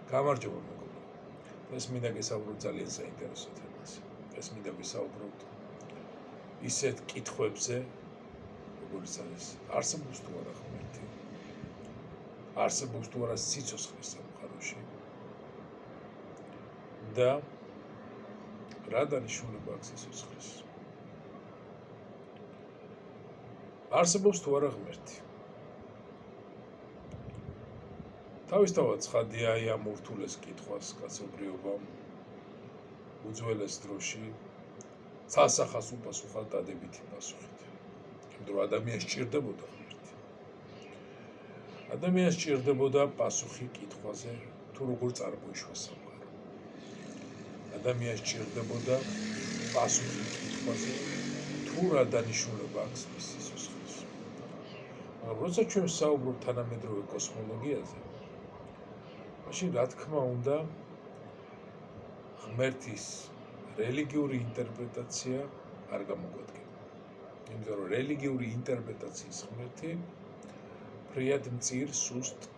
გამარჯობა მეგობრებო. ეს მინდა გესაუბროთ ძალიან საინტერესო თემაზე. ეს მინდა ვისაუბროთ ისეთ კითხვებზე, როგორიც არის არსებობს თუ არა ღმერთი, არსებობს თუ არა სიცოცხლე სამყაროში და რა დანიშნულება აქვს სიცოცხლეს. არსებობს თუ არა ღმერთი. თავისთავად ცხადია ამ ურთულეს კითხვას კაცობრიობამ უძველეს დროში ცალსახას უპასუხა დადებითი პასუხით. იმიტომ რომ ადამიანს სჭირდებოდა ღმერთი. ადამიანს სჭირდებოდა პასუხი კითხვაზე, თუ როგორ წარმოიშვა სამყარო. ადამიანს სჭირდებოდა პასუხი კითხვაზე, თუ რა დანიშნულება აქვს მის სიცოცხლეს. მაგრამ როცა ჩვენ ვსაუბრობთ თანამედროვე კოსმოლოგიაზე, მაშინ რა თქმა უნდა ღმერთის რელიგიური ინტერპრეტაცია არ გამოგვადგება. იმიტომ რომ რელიგიური ინტერპრეტაციის ღმერთი ფრიად მწირ სუსტ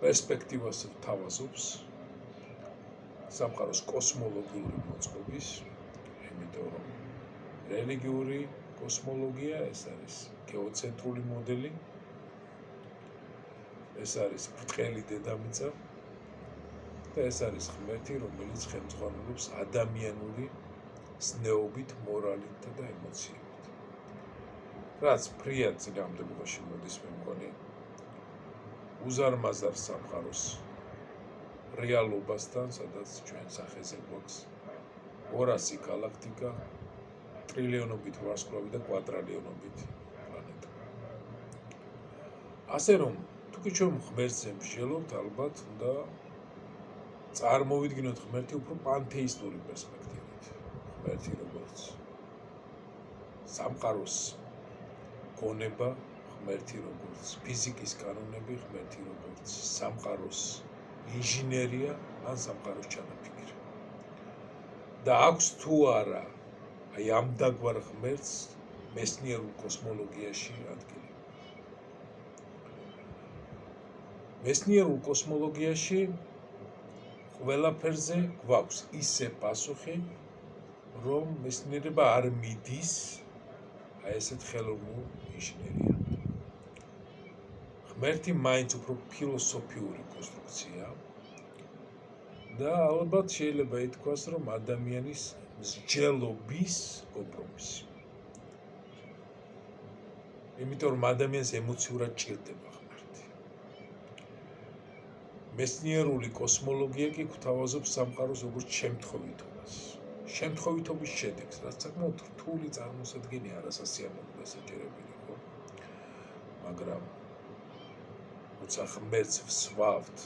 პერსპექტივას თავაზობს სამყაროს კოსმოლოგიური მოწყობის, იმიტომ რომ რელიგიური კოსმოლოგია ეს არის გეოცენტრული მოდელი, ეს არის ბრტყელი დედამიწა და ეს არის ღმერთი, რომელიც ხელმძღვანელობს ადამიანური ზნეობით, მორალით და ემოციებით. რაც ფრიად წინააღმდეგობაში მოდის მე მგონი უზარმაზარ სამყაროს რეალობასთან, სადაც ჩვენ სახეზე გვაქვს 200 გალაქტიკა, ტრილიონობით ვარსკვლავი და კვადრილიონობით პლანეტა. ასე რომ თუკი ჩვენ ღმერთზე მსჯელობთ, ალბათ უნდა წარმოვიდგინოთ ღმერთი უფრო პანთეისტური პერსპექტივით. ღმერთი როგორც სამყაროს გონება, ღმერთი როგორც ფიზიკის კანონები, ღმერთი როგორც სამყაროს ინჟინერია, ან სამყაროს ჩანაფიქრი. და აქვს თუ არა აი ამ დაგვარ ღმერთს მეცნიერულ კოსმოლოგიაში ადგილი. მეცნიერულ კოსმოლოგიაში ყველაფერზე გვაქვს ისე პასუხი, რომ მეცნიერება არ მიდის აი ესეთ ხელოვნურ ინჟინერიად. ღმერთი მაინც უფრო ფილოსოფიური კონსტრუქცია და ალბათ შეიძლება ითქვას, რომ ადამიანის მსჯელობის კომპრომისი. იმიტომ რომ ადამიანს ემოციურად ჭირდება ღმერთი. მეცნიერული კოსმოლოგია კი გვთავაზობს სამყაროს როგორც შემთხვევითობას. შემთხვევითობის შედეგს, რაც საკმაოდ რთული წარმოსადგენი არასასიამოვნო დასაჭერებელი ხო? მაგრამ როცა ღმერთს ვსვავთ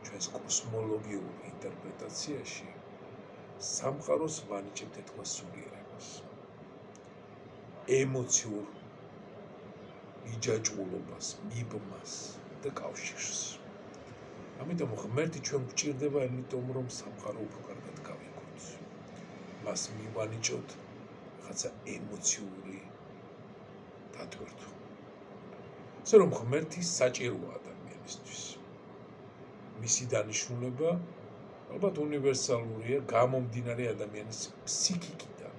ჩვენს კოსმოლოგიურ ინტერპრეტაციაში, სამყაროს ვანიჭებთ ეთქვა სულიერებას, ემოციურ იჯაჭვულობას, მიბმას და კავშირს. ამიტომ ღმერთი ჩვენ გვჭირდება, იმიტომ რომ სამყარო უფრო კარგად გავიგოთ. მას მივანიჭოთ რაღაცა ემოციური დატვირთვა. ასე რომ ღმერთი საჭიროა ადამიანისთვის. მისი დანიშნულება ალბათ უნივერსალურია, გამომდინარე ადამიანის ფსიქიკიდან.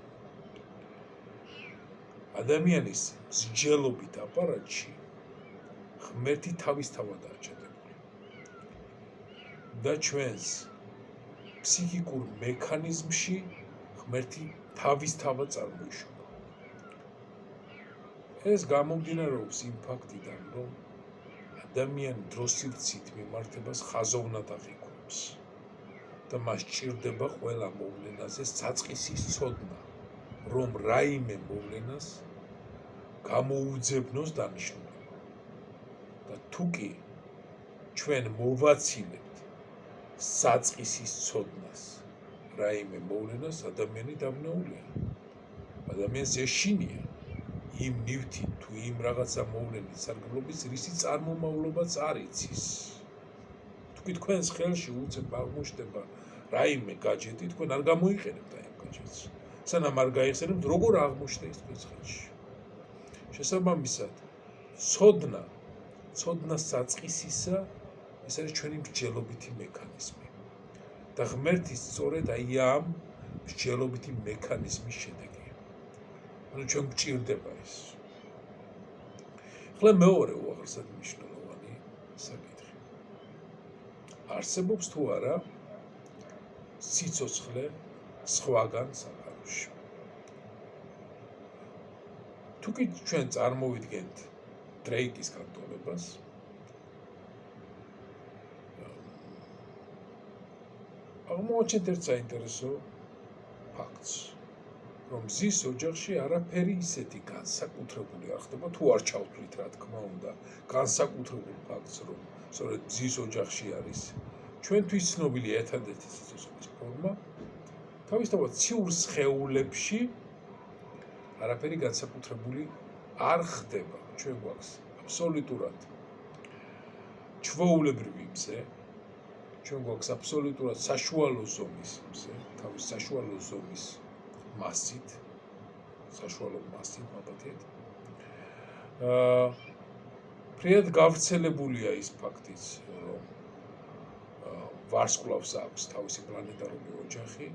ადამიანის მსჯელობით აპარატში ღმერთი თავისთავადაა ჩადებული. და ჩვენს ფსიქიკურ მექანიზმში ღმერთი თავისთავად წარმოიშობა. ეს გამომდინარეობს იმ ფაქტიდან, რომ ადამიანი დროსილცით მიმართებას ხაზოვნად აღიქვამს და მას ჭირდება ყველა მოვლენაზე საწყისის ცოდნა, რომ რაიმე მოვლენას გამოუძებნოს დანიშნულება. და თუკი ჩვენ მოვაცილებთ საწყისის ცოდნას რაიმე მოვლენას, ადამიანი დაბნეულია. ადამიანს ეშინია იმ ნივთით თუ იმ რაღაცა მოვლენის სარგებლობის, რისი წარმომავლობაც არ იცის. თუკი თქვენს ხელში უცებ აღმოჩნდება რაიმე გაჯეტი, თქვენ არ გამოიყენებთ აი ამ გაჯეტს. სანამ არ გაიხსენებთ, როგორ აღმოჩნდა ის თქვენს ხელში. შესაბამისად, ცოდნა საწყისისა ეს არის ჩვენი მსჯელობითი მექანიზმი და ღმერთი სწორედ აი ამ მსჯელობითი მექანიზმის შედეგია. ანუ ჩვენ გვჭირდება ეს. ახლა მეორე უაღრესად მნიშვნელოვანი საკითხი. არსებობს თუ არა სიცოცხლე სხვაგან სამყაროში. თუ კი ჩვენ წარმოვიდგენთ დრეიკის განტოლებას, აღმოვაჩენთ ერთ საინტერესო ფაქტს, რომ მზის ოჯახში არაფერი ისეთი განსაკუთრებული არ ხდება, თუ არ ჩავთვლით, რა თქმა უნდა, განსაკუთრებულ ფაქტს, რომ სწორედ მზის ოჯახში არის ჩვენთვის ცნობილი ერთადერთი სიცოცხლის ფორმა, თავისთავად ციურ სხეულებში არაფერი განსაკუთრებული არ ხდება. ჩვენ გვაქვს აბსოლუტურად ჩვეულებრივი მზე, ჩვენ გვაქვს აბსოლუტურად საშუალო ზომის მზე, თავის საშუალო ზომის მასით, საშუალო მასით მაბათეთ. ფრიად გავრცელებულია ის ფაქტიც, რომ ვარსკვლავს აქვს თავისი პლანეტარული ოჯახი.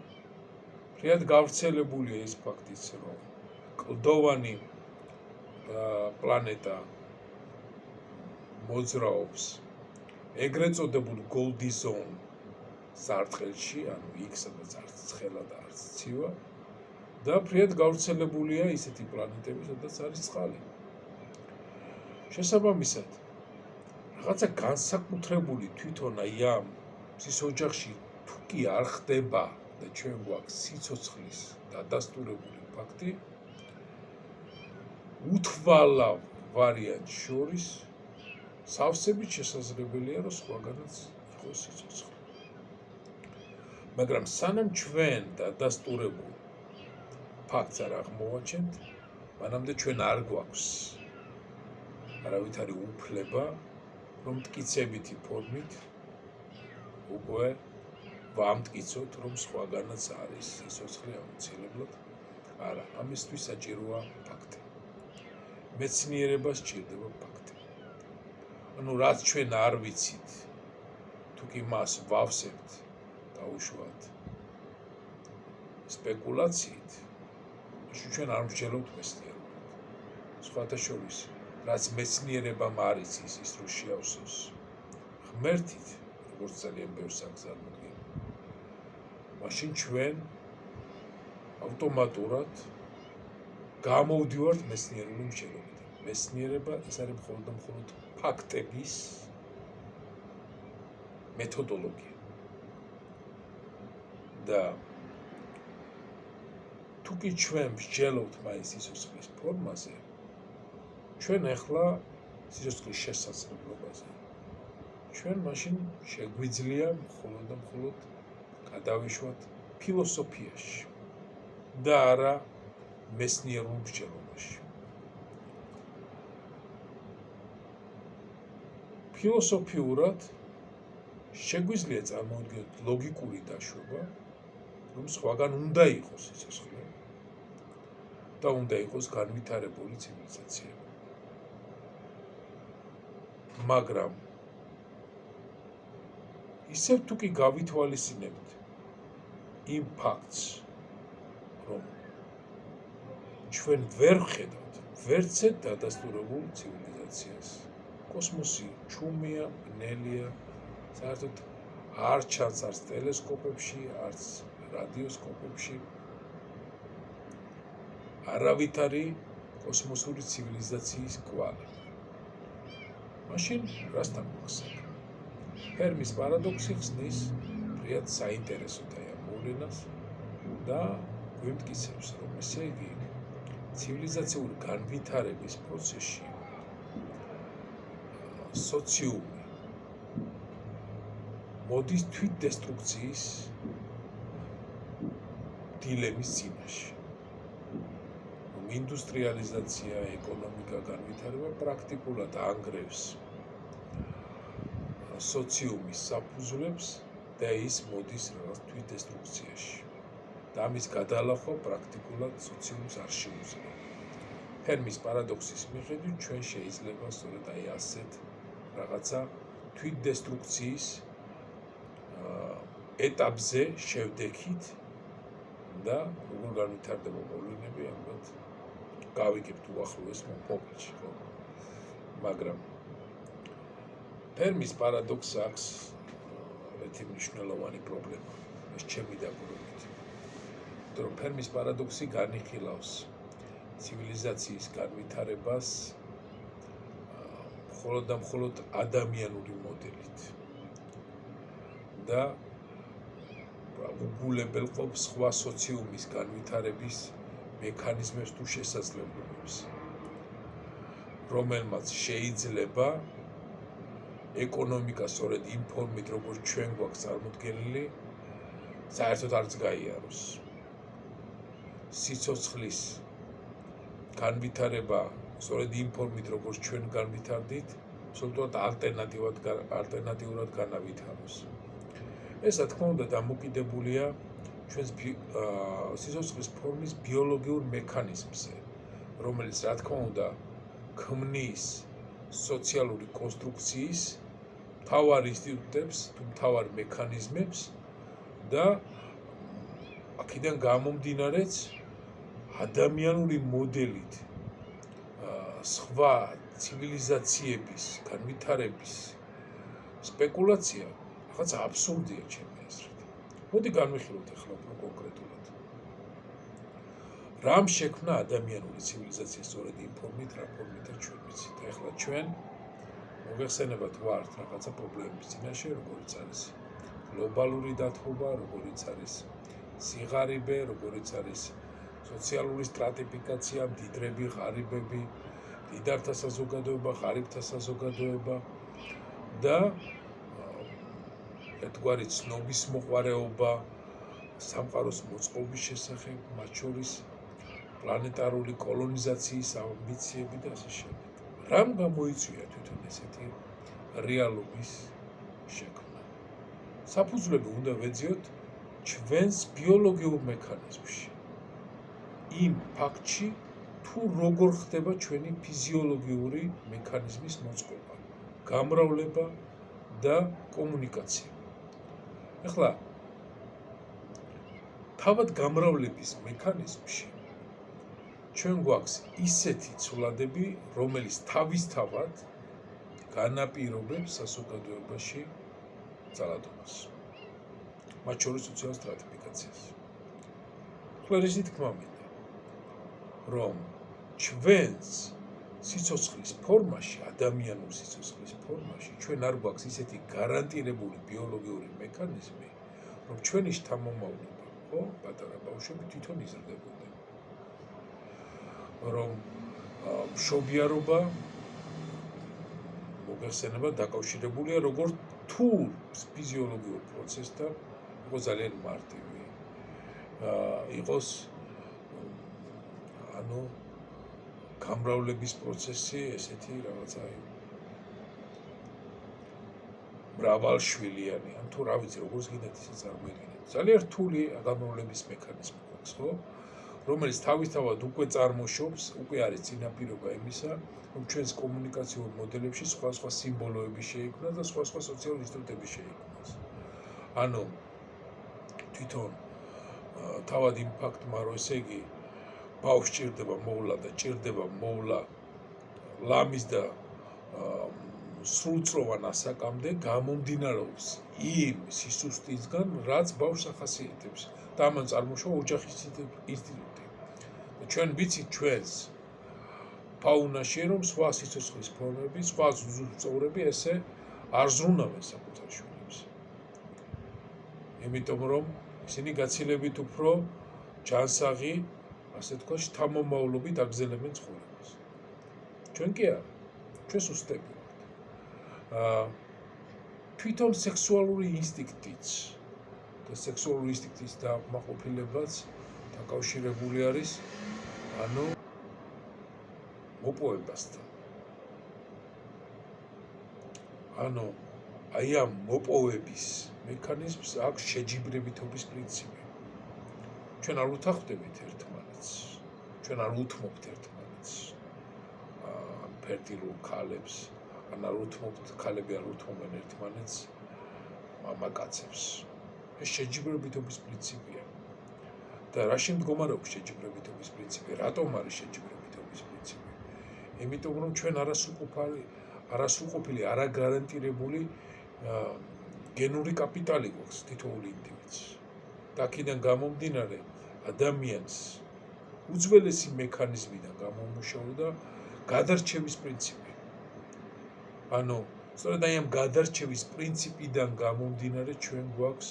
ფრიად გავრცელებულია ის ფაქტიც, რომ კლდოვანი პლანეტა მოძრაობს ეგრეთ წოდებულ Goldie Zone სარტყელში, ანუ იქ, სადაც არც ცხელა და არც ცივა, და ფრიად გავრცელებულია ისეთი პლანეტები, სადაც არის წყალი. შესაბამისად, რაღაცა განსაკუთრებული თვითონ აი ამ მზის ოჯახში თუ კი არ ხდება და ჩვენ გვაქვს სიცოცხლის დადასტურებული ფაქტი, უთვალავ ვარიანტს შორის სავსებით შესაძლებელია, რომ სხვაგანაც იყოს სიცოცხლე. მაგრამ სანამ ჩვენ დადასტურებულ ფაქტს არ აღმოვაჩენთ, მანამდე ჩვენ არ გვაქვს არავითარი უფლება, რომ მტკიცებითი ფორმით უკვე ვამტკიცოთ, რომ სხვაგანაც არის სიცოცხლე აუცილებლად. არა, ამისთვის საჭიროა ფაქტი. მეცნიერებას სჭირდება ფაქტი. ანუ რაც ჩვენ არ ვიცით, თუ კი მას ვავსებთ დაუშვათ სპეკულაციით, ჩვენ არ მსჯელობთ მეცნიერულად. სხვათა შორის, რაც მეცნიერებამ არ იცის ის რო შეავსოს ღმერთით, როგორც ძალიან ბევრ საკს წარმოადგენს, მაშინ ჩვენ ავტომატურად გამოვდივართ მეცნიერული მსჯელობიდან. მეცნიერება ეს არის მხოლოდ და მხოლოდ ფაქტების მეთოდოლოგია. და თუ კი ჩვენ მსჯელობთ მაინც სიცოცხლის ფორმაზე, ჩვენ ახლა სიცოცხლის შესაძლებლობაზე, ჩვენ მაშინ შეგვიძლია მხოლოდ და მხოლოდ გადავიშვათ ფილოსოფიაში და არა მეცნიერულ მსჯელობაში. ფილოსოფიურად შეგვიძლია წარმოვიდგინოთ ლოგიკური დაშვება, რომ სხვაგან უნდა იყოს სიცოცხლე და უნდა იყოს განვითარებული ცივილიზაცია. მაგრამ ისევ თუ კი გავითვალისწინებთ იმ ფაქტს, რომ ჩვენ ვერ ვხედავთ ვერცეთ დადასტურებულ ცივილიზაციას. კოსმოსი ჩუმია, ბნელია, საერთოდ არ ჩანს არც ტელესკოპებში, არც რადიოსკოპებში. არავითარი კოსმოსური ცივილიზაციის კვალი. მაშინ რასთან გვაქვს საქმე? ფერმის პარადოქსი ხსნის ფრიად საინტერესოდ აი ამ მოვლენას და გვიმტკიცებს, რომ ესე იგი ცივილიზაციური განვითარების პროცესში სოციუმი მოდის თვითდესტრუქციის დილემის წინაშე. ინდუსტრიალიზაცია, ეკონომიკა, განვითარება პრაქტიკულად ანგრევს სოციუმის საფუძვლებს და ის მოდის რაღაც თვითდესტრუქციაში. და ამის გადალახვა პრაქტიკულად სოციუმს არ შეუძლია. ფერმის პარადოქსის მიხედვით ჩვენ შეიძლება სწორედ აი ასეთ რაღაცა თვითდესტრუქციის ეტაპზე შევდექით და როგორ განვითარდება მოვლენები, ალბათ გავიგებთ უახლოეს მომავალში, ხო? მაგრამ ფერმის პარადოქსს აქვს ერთი მნიშვნელოვანი პრობლემა, ეს ჩემი დაკვირვებით. იმიტომ რომ ფერმის პარადოქსი განიხილავს ცივილიზაციის განვითარებას მხოლოდ და მხოლოდ ადამიანური მოდელით და უგულებელყოფს სხვა სოციუმის განვითარების მექანიზმებს თუ შესაძლებლობებს, რომელმაც შეიძლება ეკონომიკა სწორედ იმ ფორმით, როგორც ჩვენ გვაქვს წარმოდგენილი, საერთოდ არც გაიაროს. სიცოცხლის განვითარება სწორედ იმ ფორმით, როგორც ჩვენ განვითარდით, სულტად ალტერნატიურად განავითაროს. ეს, რა თქმა უნდა, დამოკიდებულია ჩვენს სიცოცხლის ფორმის ბიოლოგიურ მექანიზმზე, რომელიც, რა თქმა უნდა, ქმნის სოციალური კონსტრუქციის მთავარ ინსტიტუტებს თუ მთავარ მექანიზმებს და აქედან გამომდინარეც ადამიანური მოდელით სხვა ცივილიზაციების განვითარების სპეკულაცია რაღაც აბსურდია ჩემი აზრით. მოდი განვიხილოთ ახლა უფრო კონკრეტულად. რამ შექმნა ადამიანური ცივილიზაცია სწორედ იმ ფორმით, რა ფორმითაც ჩვენ ვიცით. ახლა ჩვენ მოგეხსენებათ ვართ რაღაცა პრობლემების წინაშე, როგორიც არის გლობალური დათბობა, როგორიც არის სიღარიბე, როგორიც არის სოციალური სტრატიფიკაცია, მდიდრები, ღარიბები, მდიდართა საზოგადოება, ღარიბთა საზოგადოება და ერთგვარი ცნობის მოყვარეობა სამყაროს მოწყობის შესახებ, მათ შორის პლანეტარული კოლონიზაციის ამბიციები და ასე შემდეგ. რამ გამოიწვია თვითონ ესეთი რეალობის შექმნა? საფუძვლები უნდა ვეძიოთ ჩვენს ბიოლოგიურ მექანიზმში. იმ ფაქტში, თუ როგორ ხდება ჩვენი ფიზიოლოგიური მექანიზმის მოწყობა, გამრავლება და კომუნიკაცია. ახლა თავად გამრავლების მექანიზმში ჩვენ გვაქვს ისეთი ცვლადები, რომელიც თავისთავად განაპირობებს საზოგადოებაში ძალადობას, მათ შორის სოციალურ სტრატიფიკაციას. ახლა რისი თქმა მინდა, რომ ჩვენს სიცოცხლის ფორმაში, ადამიანურ სიცოცხლის ფორმაში, ჩვენ არ გვაქვს ისეთი გარანტირებული ბიოლოგიური მექანიზმი, რომ ჩვენი შთამომავლობა, ხო, პატარა ბავშვები თვითონ იზრდებოდა. რომ მშობიარობა მოგეხსენებათ დაკავშირებულია როგორც თუ ფიზიოლოგიურ პროცესთან, იყოს ძალიან მარტივი. იყოს გამრავლების პროცესი ესეთი რაღაცა მრავალშვილიანი, ან თუ რა ვიცი, როგორც გინდათ ისე წარმოიდგინეთ. ძალიან რთული გამრავლების მექანიზმი გვაქვს, ხო? რომელიც თავისთავად უკვე წარმოშობს, უკვე არის წინაპირობა იმისა, რომ ჩვენს კომუნიკაციურ მოდელებში სხვა სიმბოლოები შეიქმნას და სხვა სოციალური ინსტიტუტები შეიქმნას. ანუ თვითონ თავად იმ ფაქტმა, რომ ესე იგი ბავშვს ჭირდება მოვლა და ჭირდება მოვლა ლამის და სრულწლოვან ასაკამდე გამომდინარეობს იმ სისუსტისგან, რაც ბავშვს ახასიათებს და ამან წარმოშვა ოჯახის ინსტიტუტი. ჩვენ ვიცით ჩვენს ფაუნაში, რომ სხვა სიცოცხლის ფორმები, სხვა ზუსტწოვრები ესე არ ზრუნავენ საკუთარ შვილებს. იმიტომ რომ ისინი გაცილებით უფრო ჯანსაღი, ასე თქვა, შთამომავლობით აგზელებენ ცხოვრებას. ჩვენ კი არა, ჩვენ სუსტები ვართ. თვითონ სექსუალური ინსტინქტიც და სექსუალური ინსტინქტის დაკმაყოფილებაც დაკავშირებული არის მოპოვებასთან. აი ამ მოპოვების მექანიზმს აქვს შეჯიბრებითობის პრინციპი. ჩვენ არ უთანხმდებით ერთმანეთს, ჩვენ არ უთმობთ ერთმანეთს ფერტილულ ქალებს, ან არ უთმობთ, ქალები არ უთმობენ ერთმანეთს, მამაკაცებს. ეს შეჯიბრებითობის პრინციპია. და რაში მდგომარეობს შეჯიბრებითობის პრინციპი? რატომ არის შეჯიბრებითობის პრინციპი? იმიტომ რომ ჩვენ არასრულყოფილი, არაგარანტირებული გენური კაპიტალი გვაქვს თითოეული ინდივიდს. და აქედან გამომდინარე ადამიანს უძველესი მექანიზმიდან გამომუშავდა გადარჩევის პრინციპი. ანუ სწორედ აი ამ გადარჩევის პრინციპიდან გამომდინარე ჩვენ გვაქვს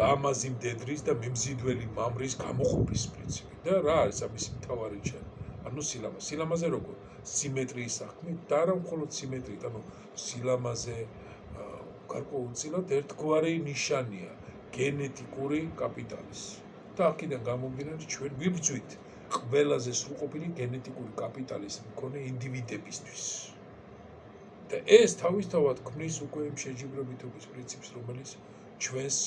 ლამაზი მდედრის და მიმზიდველი მამრის გამოყოფის პრინციპი. და რა არის ამის მთავარი ჩანი? სილამაზე. სილამაზე როგორ? სიმეტრიის საქმით და არა მხოლოდ სიმეტრიით, სილამაზე გარკვეულწილად ერთგვარი ნიშანია გენეტიკური კაპიტალის. და აქედან გამომდინარე ჩვენ ვიბრძვით ყველაზე სრულყოფილი გენეტიკური კაპიტალის მქონე ინდივიდებისთვის. და ეს თავისთავად ქმნის უკვე იმ შეჯიბრებითობის პრინციპს, რომელიც ჩვენს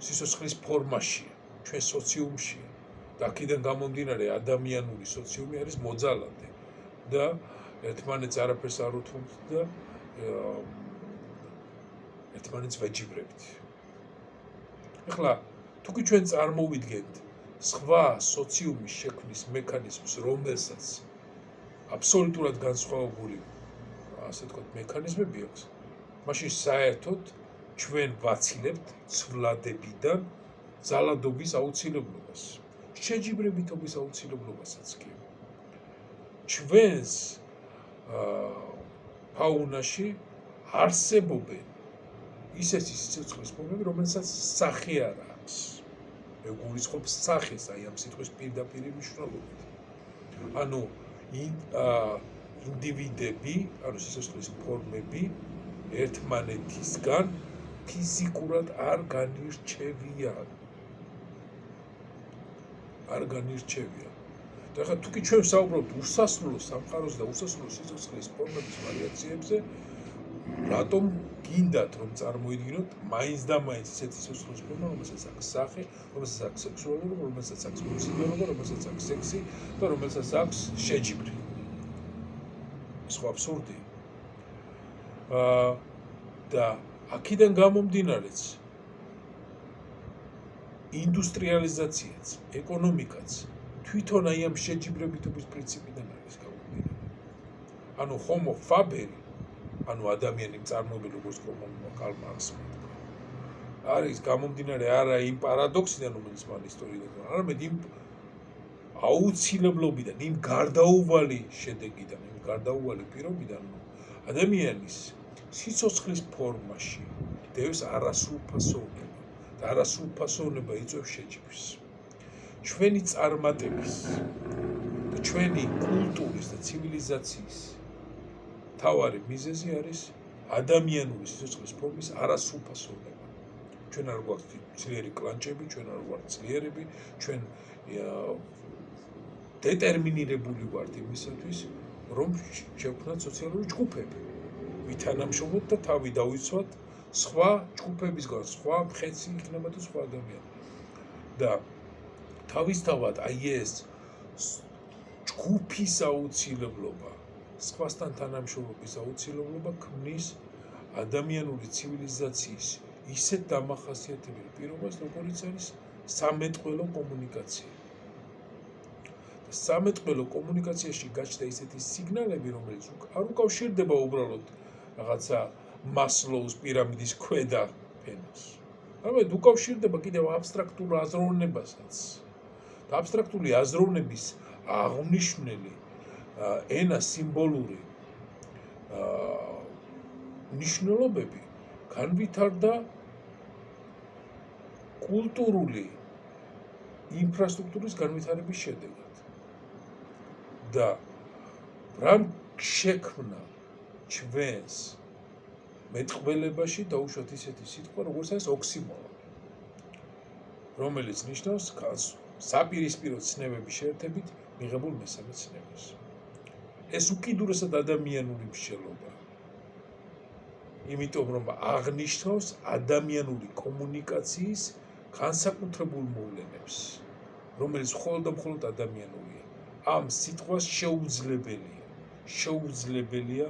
სიცოცხლის ფორმაშია, ჩვენ სოციუმშია. და აქედან გამომდინარე ადამიანური სოციუმი არის მოძალადე და ერთმანეთს არაფერს არ უთმობთ და ერთმანეთს ვეჯიბრებთ. ეხლა თუკი ჩვენ წარმოვიდგენთ სხვა სოციუმის შექმნის მექანიზმს, რომელსაც აბსოლუტურად განსხვავებული ასე ვთქვათ მექანიზმები აქვს, მაშინ საერთოდ ჩვენ ვაცილებთ ცვლილებიდან ძალადობის აუცილებლობას, შეჯიბრებითობის აუცილებლობასაც კი. ჩვენს ფაუნაში არსებობენ ისეთი სიცოცხლის ფორმები, რომელსაც სახე არ აქვს. მე გულისხმობ სახეს აი ამ სიტყვის პირდაპირ მნიშვნელობით. ანუ ინდივიდები, სიცოცხლის ფორმები ერთმანეთისგან ფიზიკურად არ განირჩევიან. და ხა თუკი ჩვენ ვსაუბრობთ უსასრულო სამყაროს და უსასრულო სიცოცხლის ფორმების ვარიაციებზე, რატომ გინდათ რომ წარმოიდგინოთ მაინც და მაინც ისეთი სიცოცხლის ფორმა, რომელსაც აქვს სახე, რომელსაც აქვს სექსუალურობა, რომელსაც აქვს მიმზიდველობა, რომელსაც აქვს სექსი და რომელსაც აქვს შეჯიბრი. ეს ხო აბსურდია. და აქედან გამომდინარეც ინდუსტრიალიზაციაც, ეკონომიკაც თვითონ აი ამ შეჯიბრებითობის პრინციპიდან არის გამომდინარე. ჰომო ფაბერი, ადამიანი მწარმოებელი, როგორც კარლ მარქსმა თქვა, არის გამომდინარე არა იმ პარადოქსიდან, რომელიც მან ისტორიიდან, არამედ იმ აუცილებლობიდან, იმ გარდაუვალი შედეგიდან, იმ გარდაუვალი პირობიდან, ადამიანის სიცოცხლის ფორმაში დევს არასრულფასოვნება და არასრულფასოვნება იწვევს შეჯიბრის. ჩვენი წარმატების და ჩვენი კულტურის და ცივილიზაციის მთავარი მიზეზი არის ადამიანური სიცოცხლის ფორმის არასრულფასოვნება. ჩვენ არ გვაქვს ძლიერი კლანჭები, ჩვენ არ ვართ ძლიერები, ჩვენ დეტერმინირებული ვართ იმისათვის, რომ შევქმნათ სოციალური ჯგუფები, ვითანამშრომლოთ და თავი დავიცვათ სხვა ჯგუფებისგან, სხვა მხეცი იქნება თუ სხვა ადამიანი. და თავისთავად აი ეს ჯგუფის აუცილებლობა, სხვასთან თანამშრომლობის აუცილებლობა ქმნის ადამიანური ცივილიზაციის ისეთ დამახასიათებელ პირობას, როგორც არის სამეტყველო კომუნიკაცია. სამეტყველო კომუნიკაციაში გაჩნდა ისეთი სიგნალები, რომელიც არ უკავშირდება უბრალოდ რაღაცა მასლოუს პირამიდის ქვედა ფენას. არამედ უკავშირდება კიდევ აბსტრაქტულ აზროვნებასაც. და აბსტრაქტული აზროვნების აღნიშნული ენა სიმბოლური ნიშნულობები განვითარდა კულტურული ინფრასტრუქტურის განვითარების შედეგად. და რამ შექმნა ჩვენს მეტყველებაში დაუშვათ ისეთი სიტყვა, როგორც არის ოქსიმორონი, რომელიც ნიშნავს საპირისპირო ცნებების შეერთებით მიღებულ მესამე ცნებას. ეს უკიდურესად ადამიანური მსჯელობაა. იმიტომ რომ აღნიშნავს ადამიანური კომუნიკაციის განსაკუთრებულ მოვლენებს, რომელიც მხოლოდ და მხოლოდ ადამიანურია. ამ სიტყვას შეუძლებელია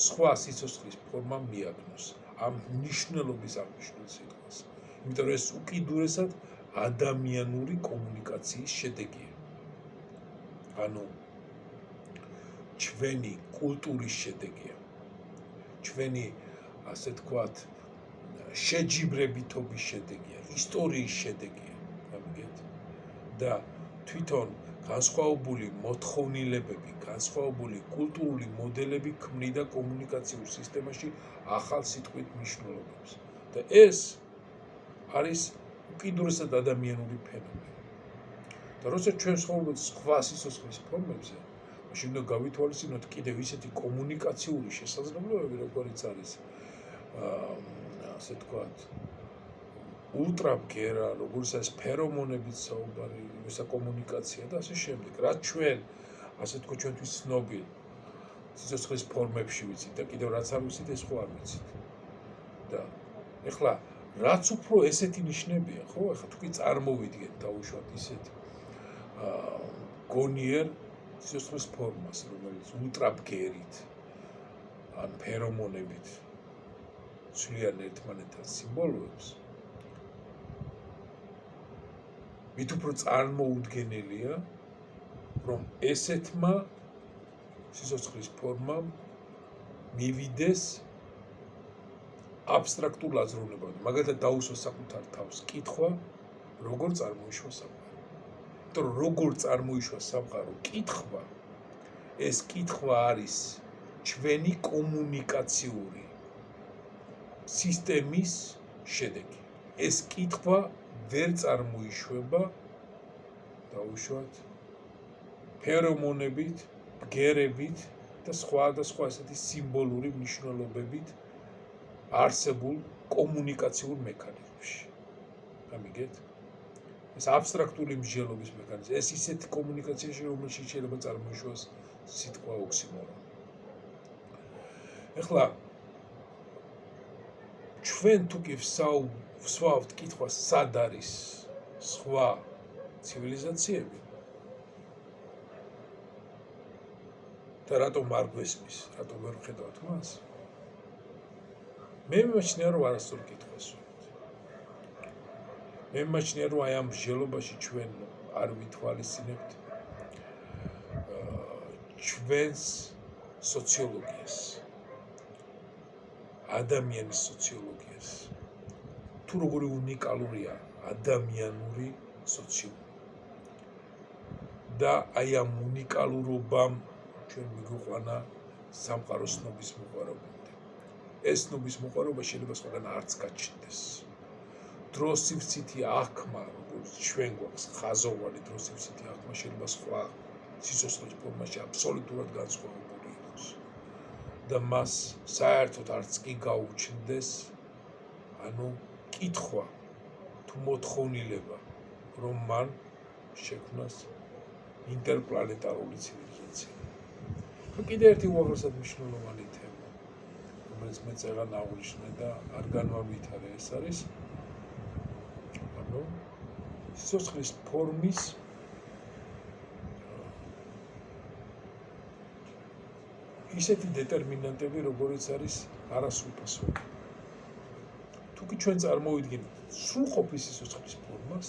სხვა სიცოცხლის ფორმამ მიაგნოს ამ მნიშვნელობის აღნიშნულ სიტყვას. იმიტომ რომ ეს უკიდურესად ადამიანური კომუნიკაციის შედეგია. ანუ ჩვენი კულტურის შედეგია. ჩვენი ასე თქვათ შეჯიბრებითობის შედეგია, ისტორიის შედეგია, გამიგეთ? და თვითონ განსხვავებული მოთხოვნილებები, განსხვავებული კულტურული მოდელები ქმნიდა კომუნიკაციურ სისტემაში ახალ სიტყვით მნიშვნელობებს. და ეს არის უკიდურესად ადამიანური ფენომენი. და როცა ჩვენ ვსაუბრობთ სხვა სიცოცხლის ფორმებზე, მაშინ უნდა გავითვალისწინოთ კიდევ ისეთი კომუნიკაციური შესაძლებლობები, როგორიც არის ასე თქვათ ულტრაბგერა, როგორც არის ფერომონებით საუბარი, საკომუნიკაცია და ასე შემდეგ. რაც ჩვენ ასე თქვა ჩვენთვის ცნობილ სიცოცხლის ფორმებში ვიცით და კიდევ რაც არ ვიცით, ეს ხო არ ვიცით. და ეხლა რაც უფრო ესეთი ნიშნებია, ხო? ეხლა თუ კი წარმოვიდგეთ დაუშვათ ისეთ გონიერ სიცოცხლის ფორმას, რომელიც ულტრაბგერით ან ფერომონებით ცვლიან ერთმანეთთან სიმბოლოებს, მით უფრო წარმოუდგენელია, რომ ესეთმა სიცოცხლის ფორმამ მივიდეს აბსტრაქტულ აზროვნებამდე. მაგალითად დაუსვა საკუთარ თავს კითხვა, როგორ წარმოიშვა სამყარო. იმიტომ რომ როგორ წარმოიშვა სამყარო კითხვა, ეს კითხვა არის ჩვენი კომუნიკაციური სისტემის შედეგი. ეს კითხვა ვერ წარმოიშვება დაუშვათ ფერომონებით, ბგერებით და სხვა ესეთი სიმბოლური მნიშვნელობებით არსებულ კომუნიკაციურ მექანიზმში. გამიგეთ? ეს აბსტრაქტული მსჯელობის მექანიზმი, ეს ისეთი კომუნიკაციაში, რომელშიც შეიძლება წარმოიშვას სიტყვა ოქსიმორონი. ეხლა ჩვენ თუ კი ვსვავთ კითხვას, სად არის სხვა ცივილიზაციები და რატომ არ გვესმის, რატომ ვერ ვხედავთ მას? მე მიმაჩნია, რომ არასწორ კითხვას ვსვამთ. მე მიმაჩნია, რომ აი ამ მსჯელობაში ჩვენ არ ვითვალისწინებთ ჩვენს სოციოლოგიას, ადამიანის სოციოლოგიას. თუ როგორი უნიკალურია ადამიანური სოციუმი. და აი ამ უნიკალურობამ ჩვენ მიგვიყვანა სამყაროს ცნობის მოყვარებამდე. ეს ცნობის მოყვარება შეიძლება სხვაგან არც გაჩნდეს. დროს სივცითი აღქმა, როგორც ჩვენ გვაქვს ხაზოვანი დროს სივცითი აღქმა, შეიძლება სხვა სიცოცხლის ფორმაში აბსოლუტურად განსხვავებული იყოს. და მას საერთოდ არც კი გაუჩნდეს, ანუ კითხვა თუ მოთხოვნილება, რომ მან შექმნას ინტერპლანეტარული ცივილიზაცია. კიდევ ერთი უაღრესად მნიშვნელოვანი თემა, რომელიც მე წეღან აღვნიშნე და არ განვავითარე, ეს არის სიცოცხლის ფორმის ისეთი დეტერმინანტები, როგორიც არის არასრულფასოვანი. თუ კი ჩვენ წარმოვიდგინეთ სრულყოფილი სიცოცხლის ფორმას,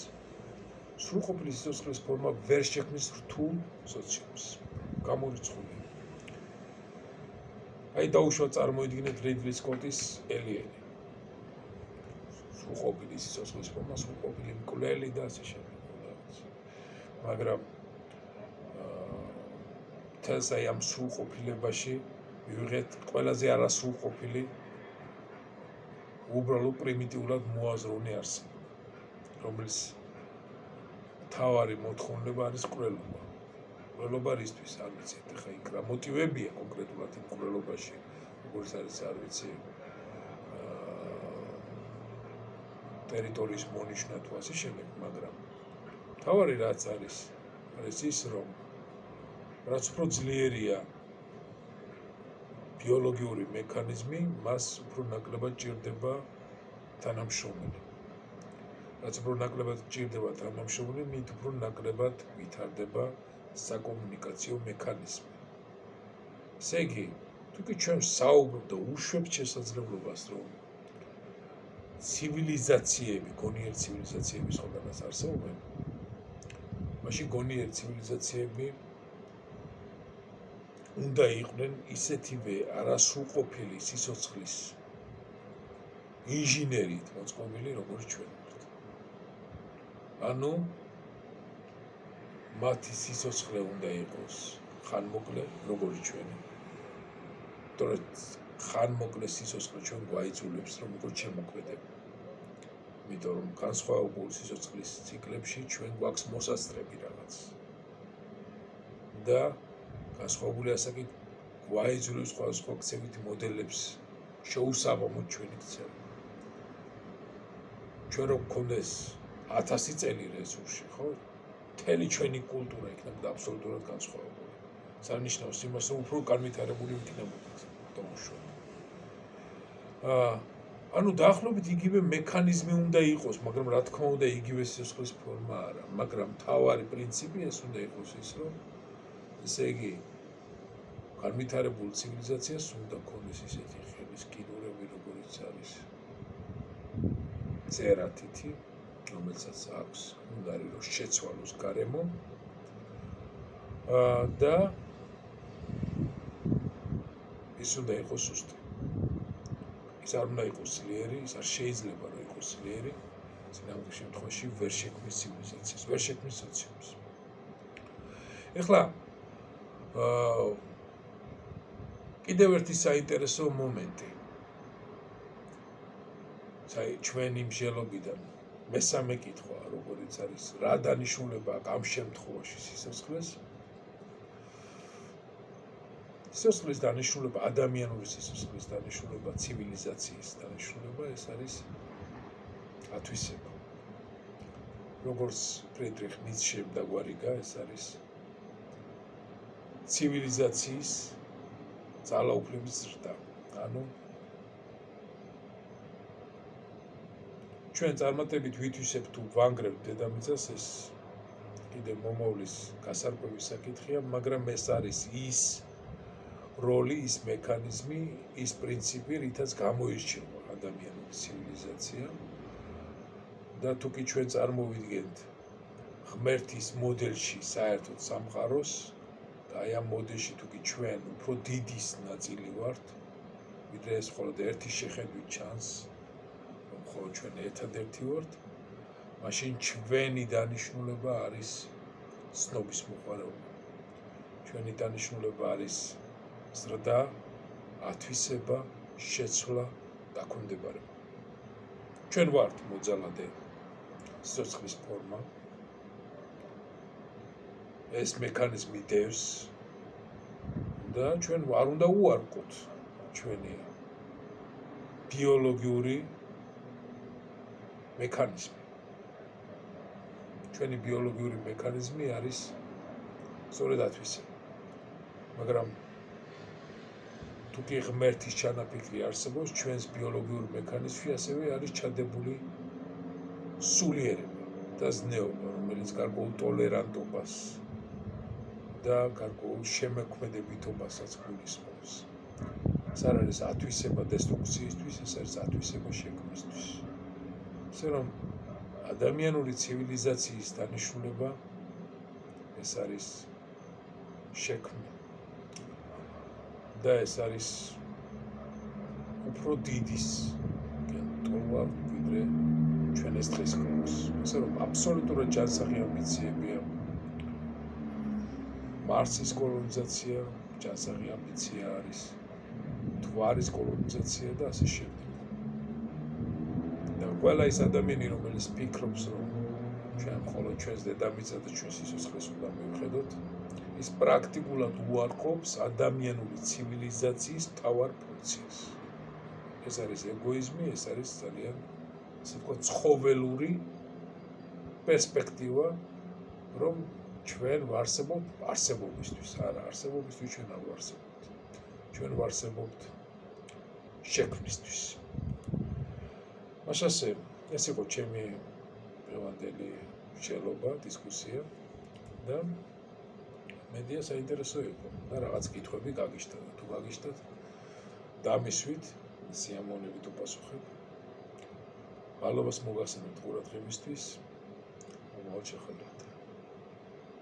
სრულყოფილი სიცოცხლის ფორმა ვერ შექმნის რთულ სოციუმს. გამორიცხულია. აი დაუშვათ წარმოიდგინეთ რიდლი სკოტის ელიენი. სრულყოფილი სიცოცხლის ფორმა, სრულყოფილი მკვლელი და ასე შემდეგ. მაგრამ თელს აი ამ სრულყოფილებაში მივიღეთ ყველაზე არასრულყოფილი, უბრალოდ პრიმიტიულად მოაზროვნე არსება, რომელიც თავარი მოთხოვნილება არის მკვლელობა. მკვლელობა რისთვის არ ვიცით, ეხლა იქ რა მოტივებია კონკრეტულად იმ მკვლელობაში, როგორც არის არ ვიცი, ტერიტორიის მონიშნა თუ ასე შემდეგ, მაგრამ თავარი რაც არის ის, რომ რაც უფრო ძლიერია ბიოლოგიური მექანიზმი, მას უფრო ნაკლებად ჭირდება თანამშრომელი. რაც უფრო ნაკლებად ჭირდება თანამშრომელი, მით უფრო ნაკლებად ვითარდება საკომუნიკაციო მექანიზმი. ესე იგი, თუკი ჩვენ საუბრობთ და უშვებთ შესაძლებლობას, რომ ცივილიზაციები, გონიერი ცივილიზაციები სხვადასხვა არსებობენ, მაშინ გონიერი ცივილიზაციები უნდა იყვნენ ისეთივე არასრულყოფილი სიცოცხლის ინჟინერით მოწყობილი, როგორც ჩვენ ვართ. ანუ მათი სიცოცხლე უნდა იყოს ხანმოკლე, როგორც ჩვენი. თორედ ხანმოკლე სიცოცხლე ჩვენ გვაიძულებს, რომ ვიყოთ შემოქმედები. იმიტომ რომ განსხვავებულ სიცოცხლის ციკლებში ჩვენ გვაქვს მოსასწრები რაღაც. და განსხვავებული ასაკით გვაიძულებს სხვადასხვა ქცევითი მოდელებს შეუსაბამოთ ჩვენი ქცევა. ჩვენ რო გქონდეს 1000 წელი რესურსი, ხო? მთელი ჩვენი კულტურა იქნებოდა აბსოლუტურად განსხვავებული. სანიშნავს იმას, რომ უფრო განვითარებული იქნებოდით თამაშობ. ანუ დაახლოებით იგივე მექანიზმი უნდა იყოს, მაგრამ რა თქმა უნდა იგივე სიცოცხლის ფორმა არა, მაგრამ მთავარი პრინციპი ეს უნდა იყოს ის, რომ ესე იგი განვითარებულ ცივილიზაციას უნდა ქონდეს ისეთი ხელის კიდურები, როგორც არის წერათითი, რომელსაც აქვს უნარი რომ შეცვალოს გარემო და ის უნდა იყოს სუსტი. ის არ უნდა იყოს ძლიერი, ის არ შეიძლება რომ იყოს ძლიერი, წინააღმდეგ შემთხვევაში ვერ შექმნის ცივილიზაციას, ვერ შექმნის სოციუმს. ეხლა კიდევ ერთი საინტერესო მომენტი. ჩვენი მსჯელობიდან მესამე კითხვა, როგორც არის, რა დანიშნულება აქვს ამ შემთხვევაში სიცოცხლეს? სიცოცხლის დანიშნულება, ადამიანური სიცოცხლის დანიშნულება, ცივილიზაციის დანიშნულება, ეს არის ათვისება. როგორც ფრიდრიხ ницშემ დაგვარიგა, ეს არის ცივილიზაციის ძალაუფლების ზრდა. ანუ ჩვენ წარმატებით ვითვისებთ თუ ვანგრევთ დედამიწას, ეს კიდევ მომავლის გასარკვევის საკითხია, მაგრამ ეს არის ის როლი, ის მექანიზმი, ის პრინციპი, რითაც გამოირჩევა ადამიანური ცივილიზაცია. და თუკი ჩვენ წარმოვიდგენთ ღმერთის მოდელში საერთოდ სამყაროს, და აი ამ მოდელში თუკი ჩვენ უფრო დიდის ნაწილი ვართ, ვიდრე ეს მხოლოდ ერთი შეხედვით ჩანს, რომ მხოლოდ ჩვენ ერთადერთი ვართ, მაშინ ჩვენი დანიშნულება არის ცნობის მოყვარეობა. ჩვენი დანიშნულება არის ზრდა, ათვისება, შეცვლა, დაქვემდებარება. ჩვენ ვართ მოძალადე სიცოცხლის ფორმა. ეს მექანიზმი დევს და ჩვენ არ უნდა უარყოთ ჩვენი ბიოლოგიური მექანიზმი. ჩვენი ბიოლოგიური მექანიზმი არის სწორედ ათვისება. მაგრამ თუკი ღმერთის ჩანაფიქრი არსებობს, ჩვენს ბიოლოგიურ მექანიზმში ასევე არის ჩადებული სულიერება და ზნეობა, რომელიც გარკვეულ ტოლერანტობას და გარკვეულ შემოქმედებითობასაც გულისხმობს. ეს არ არის ათვისება დესტრუქციისთვის, ეს არის ათვისება შექმნისთვის. ისე რომ ადამიანური ცივილიზაციის დანიშნულება ეს არის შექმნა და ეს არის უფრო დიდის ტოლვა ვიდრე ჩვენ ეს დღეს გვაქვს. ისე რომ აბსოლუტურად ჯანსაღი ამბიციებია. მარსის კოლონიზაცია ჯანსაღი ამბიცია არის, მთვარის კოლონიზაცია და ასე შემდეგ. და ყველა ის ადამიანი, რომელიც ფიქრობს, რომ ჩვენ მხოლოდ ჩვენს დედამიწას და ჩვენს სიცოცხლეს უნდა მივხედოთ, ის პრაქტიკულად უარყოფს ადამიანური ცივილიზაციის მთავარ ფუნქციას. ეს არის ეგოიზმი, ეს არის ძალიან, ასე ვთქვათ, ცხოველური პერსპექტივა, რომ ჩვენ ვარსებობთ არსებობისთვის, არა, არსებობისთვის ჩვენ არ ვარსებობთ. ჩვენ ვარსებობთ შექმნისთვის. მაშასე, ეს იყო ჩემი დღევანდელი მსჯელობა, დისკუსია და მედია საინტერესო იყო და რაღაც კითხვები გაგიშთა და თუ გაგიშთათ დამისვით სიამოვნებით უპასუხებ. მადლობას მოგახსენებთ ყურადღებისთვის. მომავალ შეხვედრამდე.